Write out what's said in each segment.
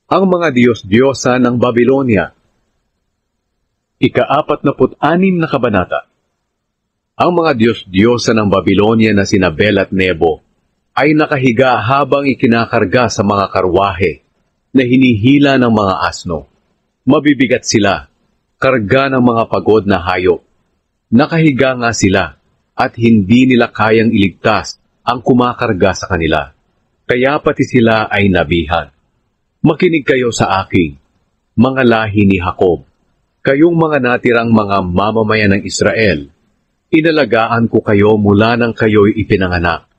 Ang mga Diyos-Diyosa ng Babylonia. Ika-46 na kabanata. Ang mga Diyos-Diyosa ng Babylonia na sina Bel at Nebo ay nakahiga habang ikinakarga sa mga karwahe na hinihila ng mga asno. Mabibigat sila, karga ng mga pagod na hayop. Nakahiga nga sila at hindi nila kayang iligtas ang kumakarga sa kanila. Kaya pati sila ay nabihan. Makinig kayo sa akin, mga lahi ni Jacob, kayong mga natirang mga mamamayan ng Israel. Inalagaan ko kayo mula nang kayo'y ipinanganak.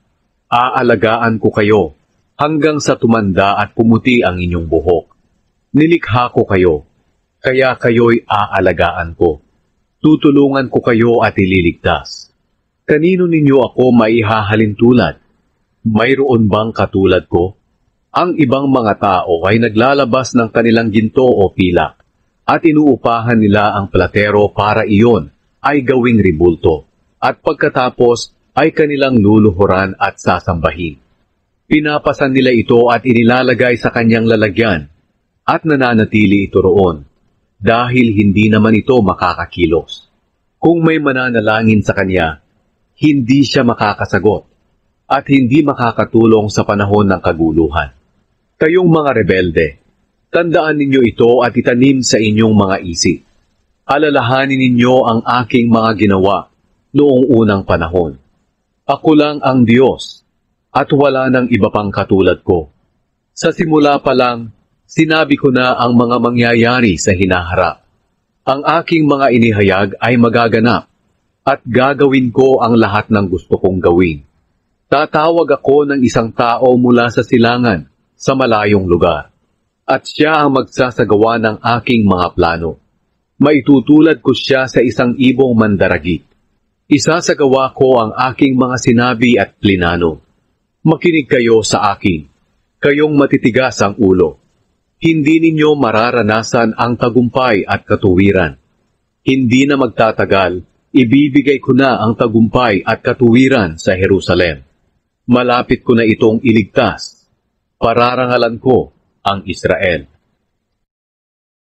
Aalagaan ko kayo hanggang sa tumanda at pumuti ang inyong buhok. Nilikha ko kayo, kaya kayo'y aalagaan ko. Tutulungan ko kayo at ililigtas. Kanino ninyo ako maihahalin tulad? Mayroon bang katulad ko? Ang ibang mga tao ay naglalabas ng kanilang ginto o pilak at inuupahan nila ang platero para iyon ay gawing ribulto at pagkatapos ay kanilang luluhuran at sasambahin. Pinapasan nila ito at inilalagay sa kanyang lalagyan at nananatili ito roon dahil hindi naman ito makakakilos. Kung may mananalangin sa kanya, hindi siya makakasagot at hindi makakatulong sa panahon ng kaguluhan. Kayong mga rebelde, tandaan ninyo ito at itanim sa inyong mga isip. Alalahanin ninyo ang aking mga ginawa noong unang panahon. Ako lang ang Diyos, at wala nang iba pang katulad ko. Sa simula pa lang, sinabi ko na ang mga mangyayari sa hinaharap. Ang aking mga inihayag ay magaganap, at gagawin ko ang lahat ng gusto kong gawin. Tatawag ako ng isang tao mula sa silangan, sa malayong lugar, at siya ang magsasagawa ng aking mga plano. Maitutulad ko siya sa isang ibong mandaragit. Isasagawa ko ang aking mga sinabi at plinano. Makinig kayo sa akin, kayong matitigas ang ulo. Hindi ninyo mararanasan ang tagumpay at katuwiran. Hindi na magtatagal, ibibigay ko na ang tagumpay at katuwiran sa Jerusalem. Malapit ko na itong iligtas. Pararangalan ko ang Israel.